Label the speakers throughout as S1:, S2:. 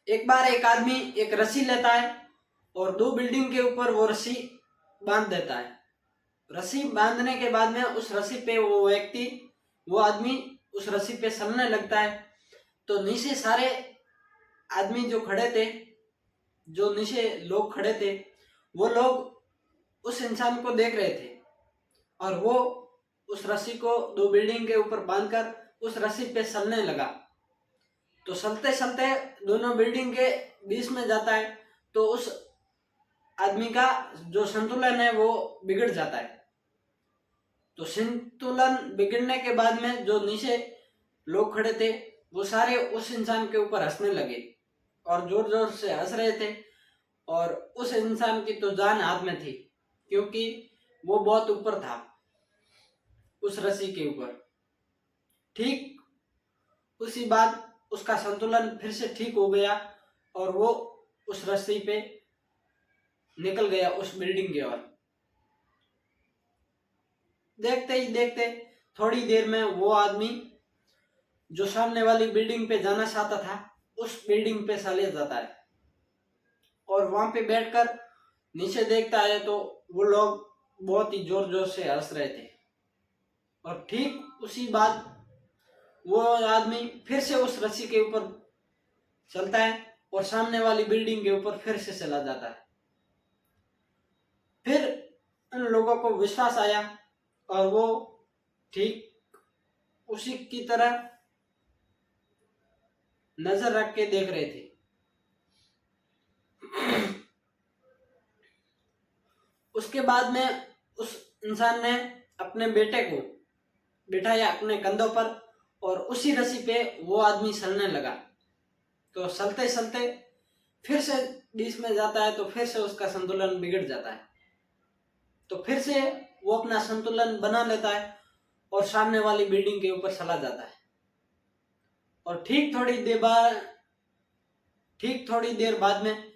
S1: एक बार एक आदमी एक रस्सी लेता है और दो बिल्डिंग के ऊपर वो रस्सी बांध देता है। रस्सी बांधने के बाद में उस रस्सी पे वो आदमी उस रस्सी पे चलने लगता है। तो नीचे सारे आदमी जो खड़े थे, जो नीचे लोग खड़े थे, वो लोग उस इंसान को देख रहे थे और वो उस रस्सी को दो बिल्डिंग के ऊपर बांधकर उस रस्सी पे चलने लगा। तो चलते चलते दोनों बिल्डिंग के बीच में जाता है तो उस आदमी का जो संतुलन है वो बिगड़ जाता है। तो संतुलन बिगड़ने के बाद में जो नीचे लोग खड़े थे वो सारे उस इंसान के ऊपर हंसने लगे और जोर जोर से हंस रहे थे। और उस इंसान की तो जान हाथ में थी, क्योंकि वो बहुत ऊपर था उस रस्सी के ऊपर। ठीक उसी बात उसका संतुलन फिर से ठीक हो गया और वो उस रस्सी पे निकल गया उस बिल्डिंग की ओर। देखते ही देखते थोड़ी देर में वो आदमी जो सामने वाली बिल्डिंग पे जाना चाहता था उस बिल्डिंग पे चले जाता है और वहां पे बैठकर नीचे देखता है तो वो लोग बहुत ही जोर जोर से हंस रहे थे। और ठीक उसी बात वो आदमी फिर से उस रस्सी के ऊपर चलता है और सामने वाली बिल्डिंग के ऊपर फिर से चला जाता है। फिर उन लोगों को विश्वास आया और वो ठीक उसी की तरह नजर रख के देख रहे थे। उसके बाद में उस इंसान ने अपने बेटे को बिठाया अपने कंधों पर और उसी रस्सी पे वो आदमी चलने लगा। तो चलते चलते फिर से बीच में जाता है तो फिर से उसका संतुलन बिगड़ जाता है। तो फिर से वो अपना संतुलन बना लेता है और सामने वाली बिल्डिंग के ऊपर चला जाता है। और ठीक थोड़ी देर बाद में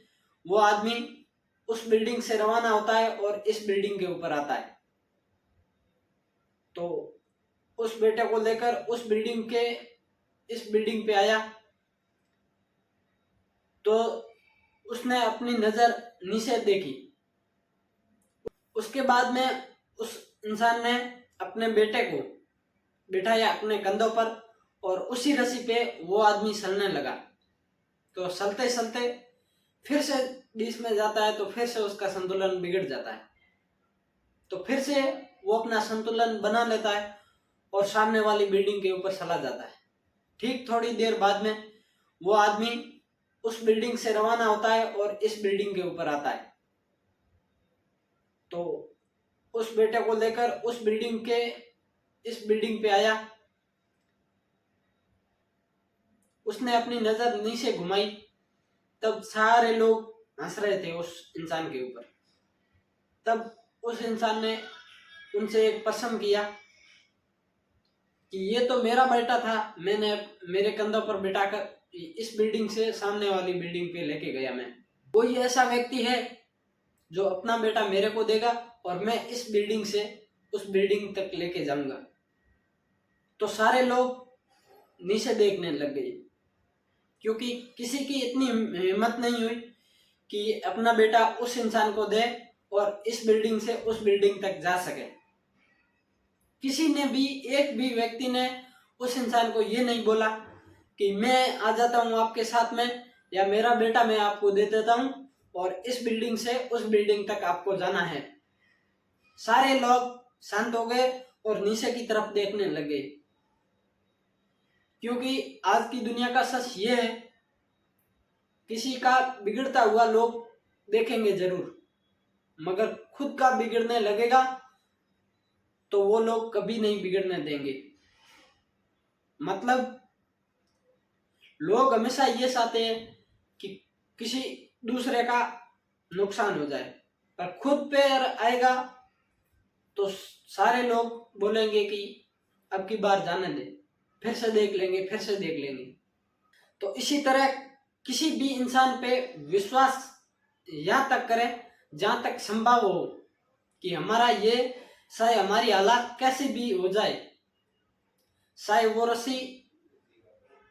S1: वो आदमी उस बिल्डिंग से रवाना होता है और इस बिल्डिंग के ऊपर आता है। तो उस बेटे को लेकर उस इस बिल्डिंग पे आया तो उसने अपनी नजर नीचे देखी। उसके बाद में उस इंसान ने अपने बेटे को बिठाया अपने कंधों पर और उसी रस्सी पे वो आदमी चलने लगा। तो चलते चलते फिर से बीच में जाता है तो फिर से उसका संतुलन बिगड़ जाता है। तो फिर से वो अपना संतुलन बना लेता है और सामने वाली बिल्डिंग के ऊपर चला जाता है। ठीक थोड़ी देर बाद में वो आदमी उस बिल्डिंग से रवाना होता है और इस बिल्डिंग के ऊपर आता है। तो उस बेटे को लेकर इस बिल्डिंग पे आया। उसने अपनी नजर नीचे घुमाई, तब सारे लोग हंस रहे थे उस इंसान के ऊपर। तब उस इंसान ने उनसे एक प्रश्न किया कि ये तो मेरा बेटा था, मैंने मेरे कंधों पर बिठाकर इस बिल्डिंग से सामने वाली बिल्डिंग पे लेके गया। मैं कोई ऐसा व्यक्ति है जो अपना बेटा मेरे को देगा और मैं इस बिल्डिंग से उस बिल्डिंग तक लेके जाऊंगा। तो सारे लोग नीचे देखने लग गए, क्योंकि किसी की इतनी हिम्मत नहीं हुई कि अपना बेटा उस इंसान को दे और इस बिल्डिंग से उस बिल्डिंग तक जा सके। किसी ने भी एक भी व्यक्ति ने उस इंसान को ये नहीं बोला कि मैं आ जाता हूँ आपके साथ में, या मेरा बेटा मैं आपको दे देता हूँ और इस बिल्डिंग से उस बिल्डिंग तक आपको जाना है। सारे लोग शांत हो गए और नीचे की तरफ देखने लगे, क्योंकि आज की दुनिया का सच ये है, किसी का बिगड़ता हुआ लोग देखेंगे जरूर, मगर खुद का बिगड़ने लगेगा तो वो लोग कभी नहीं बिगड़ने देंगे। मतलब लोग हमेशा ये चाहते हैं कि किसी दूसरे का नुकसान हो जाए, पर खुद पे आएगा तो सारे लोग बोलेंगे कि अब की बार जाने दे, फिर से देख लेंगे। तो इसी तरह किसी भी इंसान पे विश्वास यहाँ तक करें जहाँ तक संभव हो कि हमारा ये चाहे हमारी हालात कैसी भी हो जाए, चाहे वो रस्सी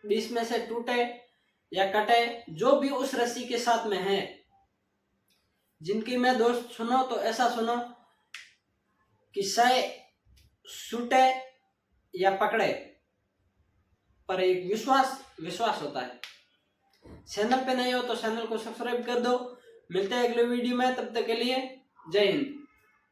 S1: बीच में से टूटे या कटे, जो भी उस रस्सी के साथ में है, जिनकी मैं दोस्त सुनो तो ऐसा सुनो कि शायद छूटे या पकड़े, पर एक विश्वास विश्वास होता है। चैनल पे नए हो तो चैनल को सब्सक्राइब कर दो। मिलते हैं अगले वीडियो में, तब तक के लिए जय हिंद।